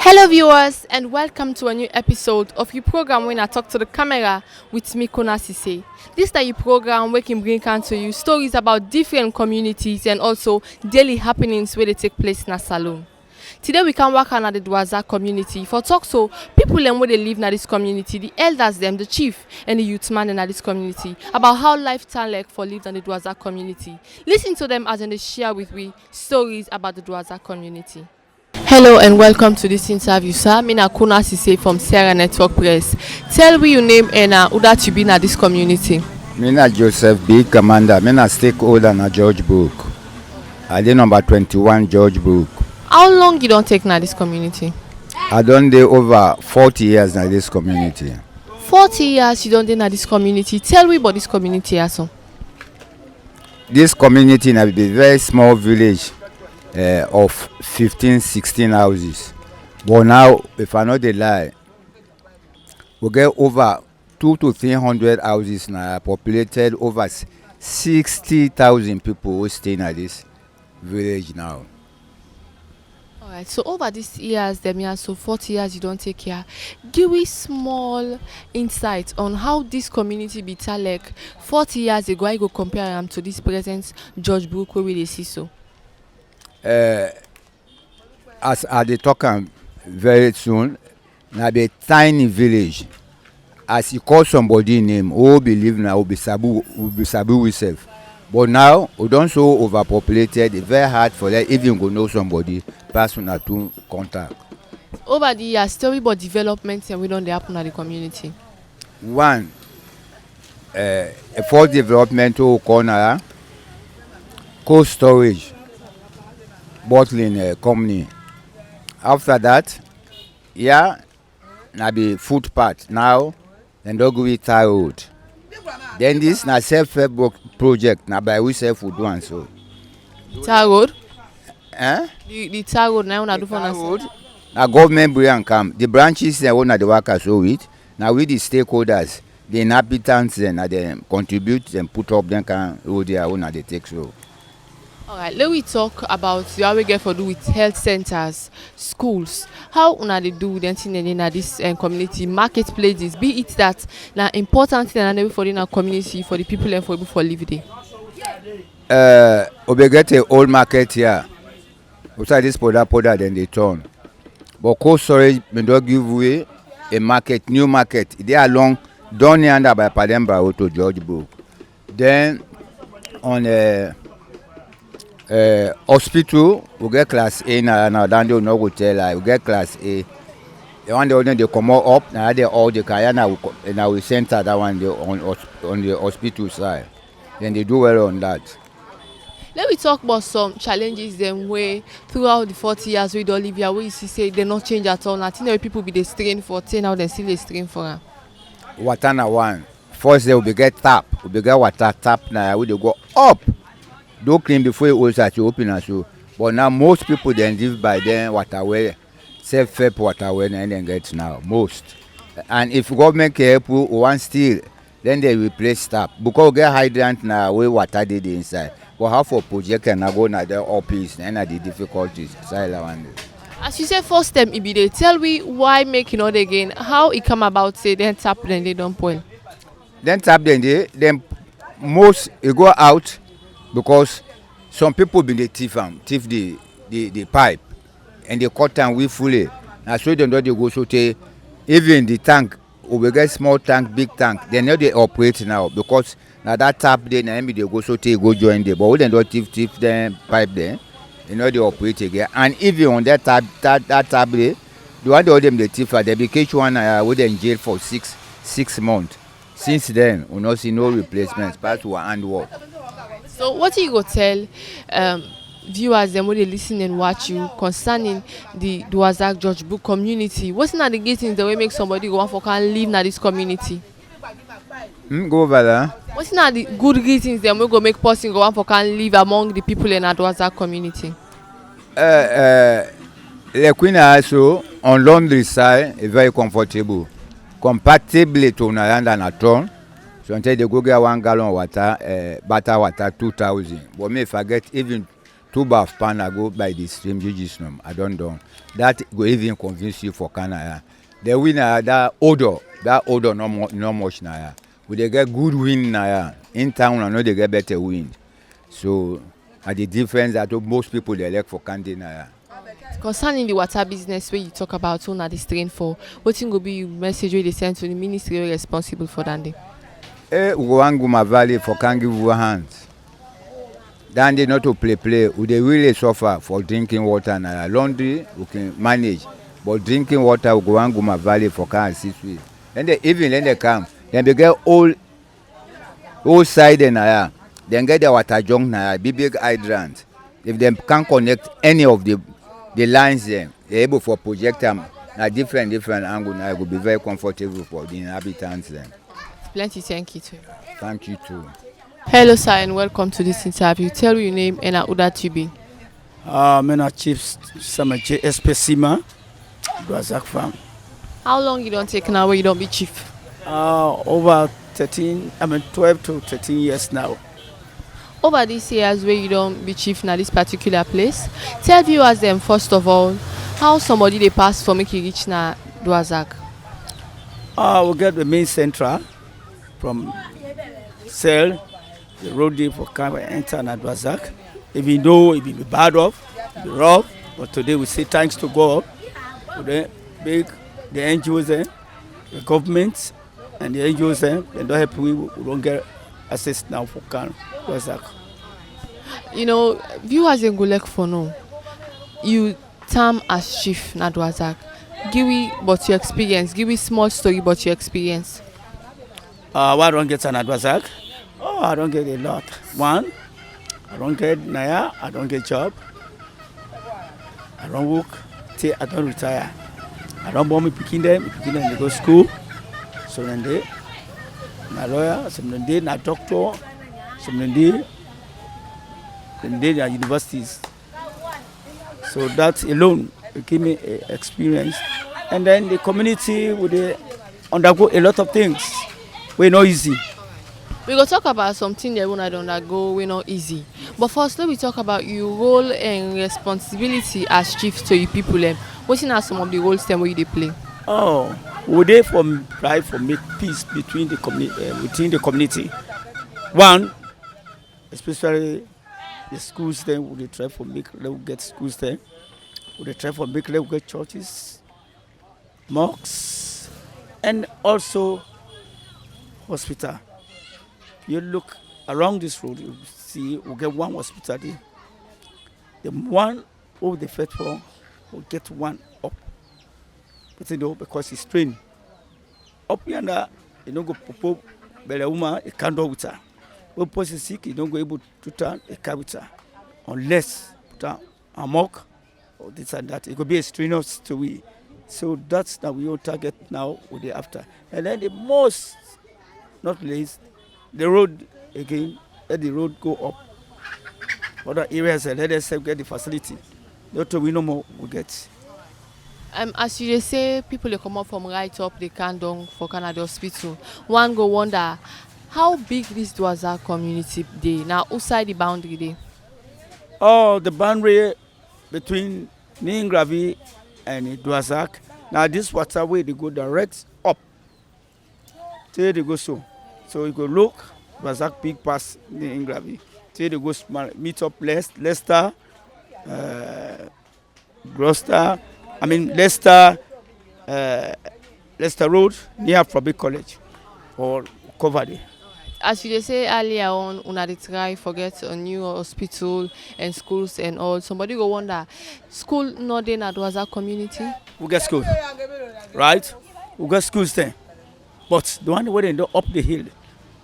Hello, viewers, and welcome to a new episode of your program when I talk to the camera with me, Konnah Sesay. This is your program where can bring to you stories about different communities and also daily happenings where they take place in a salon. Today we can work on the Dwazark community for talk so people them where they live in this community, the elders them, the chief and the youth man in this community about how life turn like for live in the Dwazark community. Listen to them as they share with we stories about the Dwazark community. Hello and welcome to this interview, sir. Me na Konnah Sesay from Sierra Network Press. Tell me your name and who that you be in this community. Me na Joseph B. Commander. Me na stakeholder na George Book. I dey number 21 George Book. How long you don't take na this community? I done dey over 40 years na this community. 40 years you don't dey na this community. Tell me about this community also. This community na be very small village. Of 15-16 houses, but now if I not dey lie, we get over 200 to 300 houses now, populated over 60,000 people who stay in this village now. All right, so over these years, so 40 years you don't take care. Give me small insight on how this community be like 40 years ago. I go compare them to this present George Brook where we see so. As I dey talk very soon, na be tiny village. As you call somebody name, who believe now will be sabu itself. But now we don't so overpopulated. It's very hard for them even go know somebody pass on to contact. Over the years, story about development and we don't happen at the community. One, a first development to Konnah, cold storage. Bottling company. After that, na be footpath. Now, then don't go with tar road. Then this na self-help project. Na by we self would do and so. Tar road? The tar road now na do for road. Na government bring and come. The branches they own the workers so with. Now with the stakeholders, the inhabitants then they contribute and put up them can road their own and they take so. All right, let me talk about how we get for do with health centers, schools. How una they do then in this community marketplaces? Be it that na important thing and for in our community for the people and for people for live there. We get a old market here. Outside this powder then they turn. But cold storage may not give way a market, new market. They are long down under by Pademba to George Book. Then on hospital, we get class A now. Then they no go tell we get class A. The one they come up now. They all the car now we center that one on the hospital side. Then they do well on that. Let me talk about some challenges them way throughout the 40 years we don't live here. We see say they not change at all. Nothing that people be they strain for 10 now they still they strain for her. Water na one. First they will be get tap. We be get water tap now. We they go up. Don't clean before you also to open and so. But now most people then live by them waterway, self-help waterway and then get now most. And if government can help you one still, then they replace tap. Because we get hydrant now where water did inside. But how for project and I go now the office and the difficulties. As you say first time it be they tell me why making it again, how it come about say then tap then they don't boil. Then tap then most it go out. Because some people been the thief the pipe and they cut and we fully. Now so they go so even the tank we get small tank, big tank, they know they operate now because now that tap they go so go join there. But we don't thief them pipe there, they know they operate again. And even on that tap there, the one they them the thief they be catch one with in jail for six months. Since then we not see no replacements, but to handwork. So what you go tell viewers them when they listen and watch you concerning the Dwazark George Book community? What's not the good things that will make somebody go on for can live in this community? Go over there. What's not the good reasons that will go make person go on for can live among the people in the Dwazark community? The Queen also on laundry side is very comfortable, compatible to Nayanda and Atron. So until they go get 1 gallon water, butter water 2,000. But me if I get even 2 bath pan I go by the stream Jujisnum. I don't know. That will even convince you for Konnah. The winner that odor no much na. We they get good wind na. In town I know they get better wind. So the difference that most people they like for Konnah na. Concerning the water business where you talk about who na the strain for, what will be your message where they send to the ministry responsible for that day? Uanguma Valley for can give you a hand. Then they not to play. We they really suffer for drinking water na. Laundry we can manage, but drinking water Uanguma Valley for can assist with. Then they come, then they get all side na. Then get the water junk na, big hydrant. If they can't connect any of the lines there, they're able for project them at different angle now. It will be very comfortable for the inhabitants then. Plenty, thank you too. Thank you too. Hello sir and welcome to this interview. Tell me your name and who that you be. I'm Chief Sama JSP Sima, Dwazark Farm. How long you don't take now where you don't be chief? Over 12 to 13 years now. Over these years where you don't be chief na this particular place, tell viewers them first of all how somebody they pass for make you reach na Dwazark. We get the main central from Cell, the road day for car enter na Dwazark. Even though it be bad off, be rough, but today we say thanks to God, we make the NGOs there, the government and the NGOs there, they don't help we don't get access now for car Dwazark. You know, viewers in Golek for now. You term as chief na Dwazark. Give me but your experience. Give me small story about your experience. Why don't get an Dwazark? I don't get a lot. One, I don't get Naya, I don't get job. I don't work till I don't retire. I don't want me picking them they go school. So then they na lawyer, some day na doctor, some day at universities. So that alone gave me experience. And then the community would undergo a lot of things. We're not easy. We go talk about something that when I don't undergo, we're not easy. But first, let me talk about your role and responsibility as chief to your people. What are some of the roles them where they play? We dey try for make peace between the within the community. One, especially the schools then we try for make let get schools there. We try for make let get churches, mosques, and also hospital. You look around this road, you see we get one hospital there. The one over the first floor will get one up. But you know, because it's trained. Up yonder, you don't go popo bele woman a candle with her. When person sick, you don't go able to turn a car with her. Unless put a mock or this and that. It could be a strenuous story. So that's now we all target now with the after. And then the most, not least, the road again, let the road go up. Other areas let us get the facility. Not we no more we get. As you say, people they come up from right up, they can down for Canada Hospital. One go wonder how big this Dwazark community day now outside the boundary day. The boundary between Ningravi and Dwazark. Now this waterway they go direct up. Till they go so you go look Dwazark big pass Ningravi. Till they go small meet up Leicester, Gloucester. Leicester Road near Public College or cover there. As you say earlier on, una dey try forget a new hospital and schools and all. Somebody go wonder, school not dey na Dwazark community? We get school, right? We got schools there. But the one where they don't up the hill,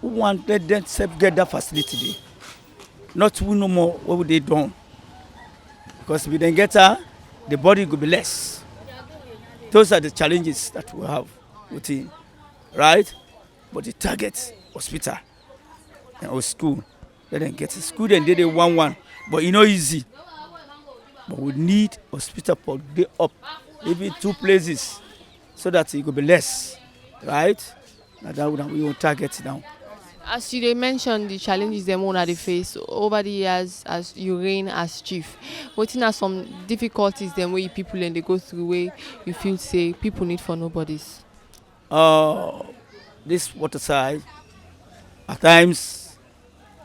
we want let them get that facility there. Not we no more what would they done. Because if we then get her, the body will be less. Those are the challenges that we have within, right? But the target hospital and school, let them get a school and they 1-1. But it's not easy. But we need hospital for day up, maybe 2 places, so that it will be less, right? Now that we will target now. As you dey mention the challenges dem una dey face over the years as you reign as chief, wetin are some difficulties dem wey you people dem dey go through wey you feel say people need for nobodies? This water side, at times,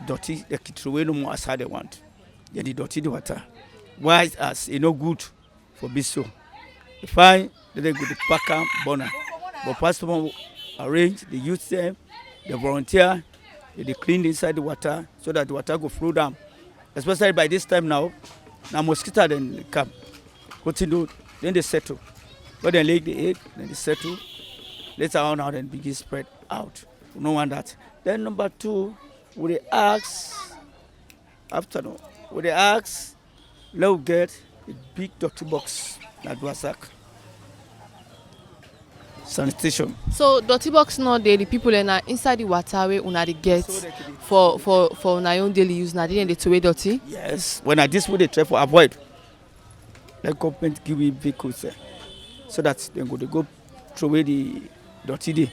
dirty, they can throw away no more as how they want. Then they dirty the water. Why as no good for Biso? They find that they go to Paka Bona. But pastor arrange, they use them, they volunteer, they clean inside the water so that the water go flow down. Especially by this time now mosquito then come. What to do? Then they settle. When they lay the egg, then they settle. Later on, now then begin spread out. We don't want that. Then number two, we dey ask, afternoon, we dey ask, let's get a big dirty box like Dwazark sanitation. So dirty box no dey, the people dem na inside the water wey una dey get for una own daily use, na dey throw away dirty? Yes, when I this way they try for avoid. Let government give me vehicles so that they go throw away the dirty day.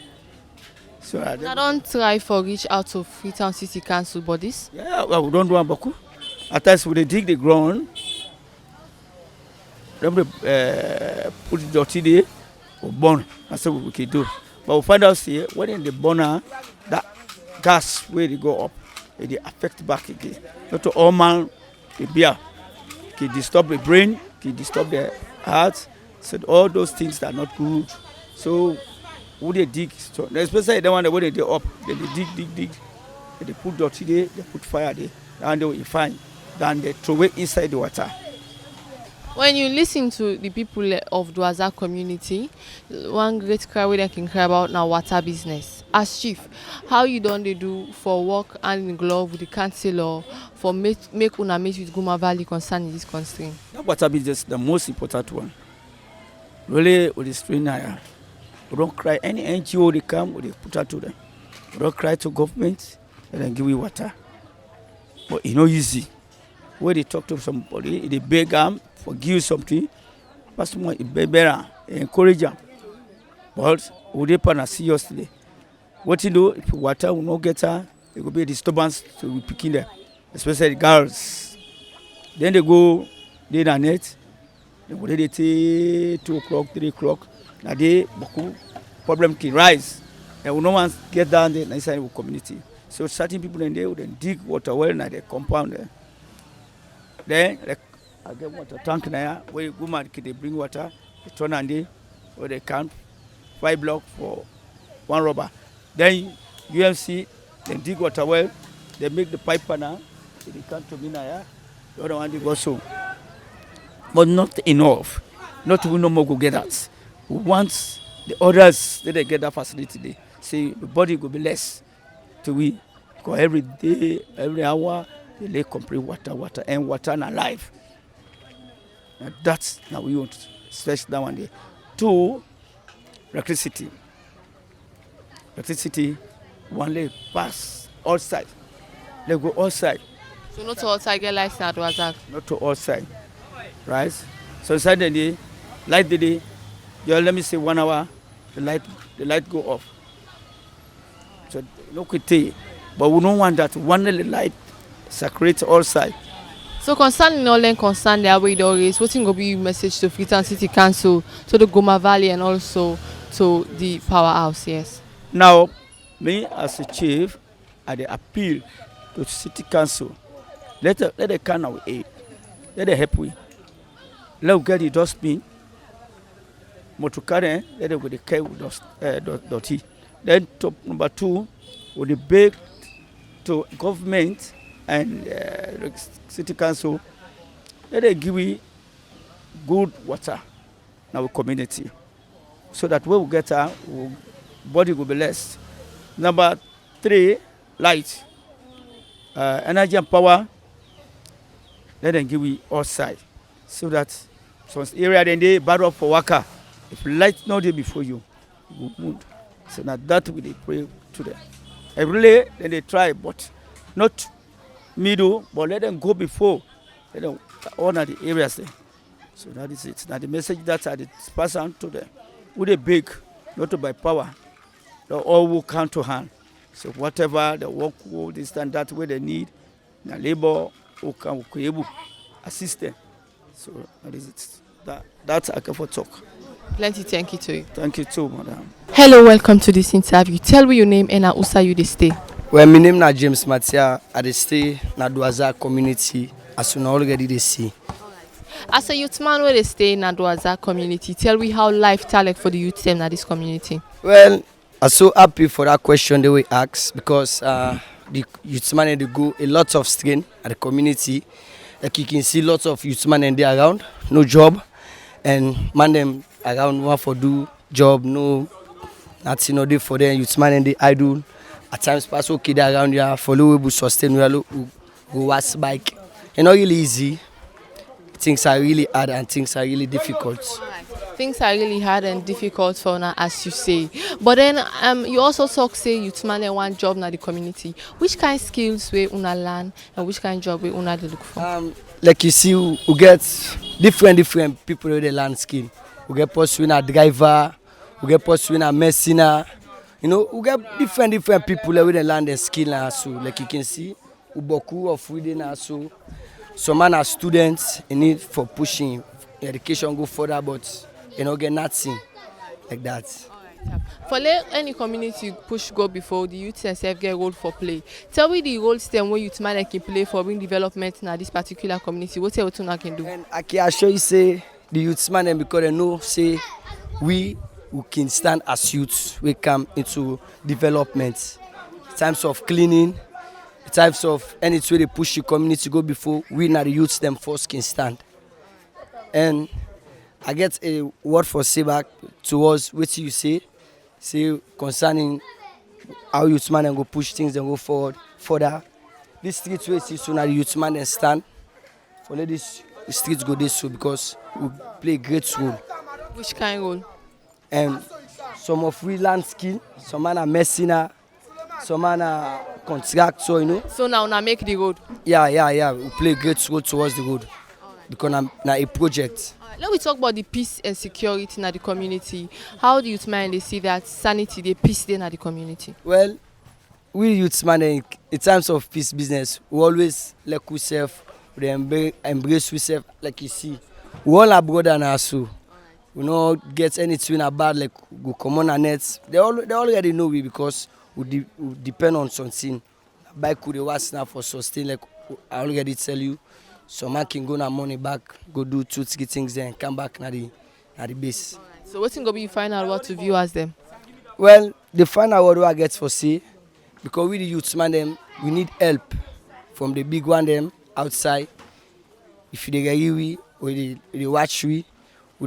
So I don't try for reach out to Freetown City Council bodies. Yeah, well, we don't do Ambaku. At times we dig the ground, then we put the dirty there, or burn. That's what we can do. But we find out here when in the burner, that gas where they go up, it affect back again. Not to all man, the beer, can disturb the brain, can disturb the heart. So all those things are not good. So would they dig? So especially the one that when they dig up, they dig. They put dirty there, they put fire there, and they will find. Then they throw it inside the water. When you listen to the people of Dwazark Community, one great cry we can cry about now water business. As chief, how you done they do for work and in glove with the councillor for make una meet with Guma Valley concerning this constraint? That water business is the most important one. Really, with the strain here, we don't cry any NGO they come, we put out to them. We don't cry to government and then give you water. But it's not easy. When they talk to somebody, they beg them for give you something. Pastor more better, encourage them. But we depend seriously. What you do if water will not get her, it will be a disturbance to be picking them, especially the girls. Then they go day and night. They go they take 2 o'clock, 3 o'clock. Now they problem can rise. And we no one get down there inside the community. So certain people in there would dig water well in the compound there. Then I get water tank there where woman they bring water, they turn on there where they count 5 blocks for 1 rubber. Then UMC they dig water well, they make the pipe now, they come to me now, the other one they go so. But not enough. Not we no more go get that. We want the others that they get that facility there. See the body will be less to we. Because every day, every hour, they lay complete water, and water and alive. And that's now we want to stretch that one day. 2, electricity. Electricity, one leg pass outside. They go outside. So not to outside get lights at Dwazark? Not to outside. Right? So inside the day, light the day, just let me say 1 hour, the light go off. So no quit. But we don't want that one light saturate all side. So concerning all them concern their way always, what's going to be your message to Freetown City Council, to the Goma Valley and also to the powerhouse, yes? Now, me as a chief, I appeal to City Council. Let the can of aid. Let the help we. Let us get the dustbin. Motukare, let them go the care with dirty. Then top number 2, with the beg to government and City Council, let them give we good water in our community, so that when we get our body will be less. Number 3, light, energy and power. Let them give we outside, so that some area then they battle for worker. If light not there before you, you will move. So now that we they pray to them. Every day then they try, but not middle, but let them go before. Let them honor the areas there. So that is it. Now the message that I pass on to them. Would they beg, not to by power, all will come to hand. So whatever the work, this and that way they need, the labor, who can be able assist them. So that is it. That's I can for talk. Plenty thank you to you. Thank you too, madam. Hello, welcome to this interview. Tell me your name and also you dey stay. Well, my name is James Matia. I dey stay na Dwazark Community, as you already dey see. As a youth man where they stay in Dwazark Community, tell me how life talent for the youth them in this community. Well, I'm so happy for that question they were asked because the youth man they go a lot of strain at the community. Like you can see lots of youth man and they around, no job, and man them around want for do job, no nothing no day for them. Youth man and they idle. At times pass okay they around here, follow we sustain we go was bike. It's not really easy. Things are really hard and things are really difficult. Things are really hard and difficult for now, as you say. But then you also talk say youth man and one job in the community. Which kind of skills we una learn and which kind of job we una dey look for? Like you see, we get different people who they learn skill. We get pursuing a driver, we get pursuing a messina. You know, we get different people who they learn their skill now. So like you can see, we boku of reading now. So some man are students in need for pushing education go further, but you know get nothing like that. For let any community push go before the youth themselves get role for play. Tell me the roles them where youth man can play for bring development in this particular community. What you can do? And I can assure you say the youth man them because they know say we who can stand as youths we come into development. In terms of cleaning, in terms of any way they push the community go before we na the youths them first can stand. And I get a word for say back towards what you say concerning how youth man and go push things and go forward further. This street way see soon the youth man and stand for let this streets go this way because we play a great role. Which kind of role? And some of we learn skill, some man are messina, some man are contractor, you know. So now make the road. Yeah. We play a great role towards the road because I'm a project. Let me talk about the peace and security in the community. How do youth man they see that sanity, the peace in the community? Well, we youth man in terms of peace business, we always like ourselves, we embrace ourselves like you see. We all are brother now, so we don't get anything about like go come on our nets. They already know we because we depend on something. Bike could was now for sustain like I already tell you. So man can go na money back, go do 2-3 things then come back na the base. So what's going to be your final word to viewers them? Well, the final word I get for say, because we the youths man them, we need help from the big one them outside. If they get we or they watch we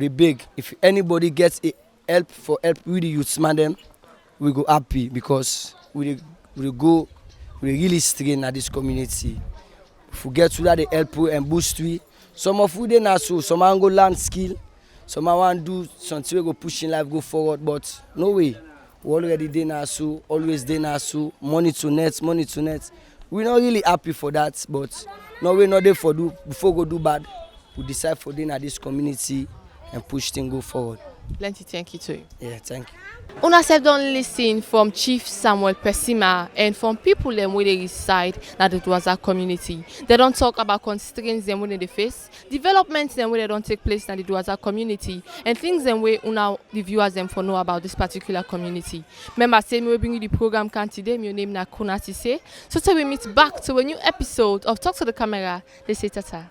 beg. If anybody gets a help with the youths man them, we go happy because we really strain at this community. If we get to that, they help and boost we. Some of we they now so some man go learn skill, some man want do something we go push in life go forward, but no way. We already dey now so always dey now so money to net. We not really happy for that, but no way not there for do before go do bad. We decide for dey at this community and push things go forward. Plenty thank you to you. Yeah, thank you. Una have done listen from Chief Samuel Pesima and from people them where they reside at the Dwazark community. They don't talk about constraints them when they face, developments them where they don't take place in the Dwazark community, and things them where una the viewers them for know about this particular community. Remember, say me we bring you the program can today. My name is Konnah Sesay. So till we meet back to a new episode of Talk to the Camera. They say tata.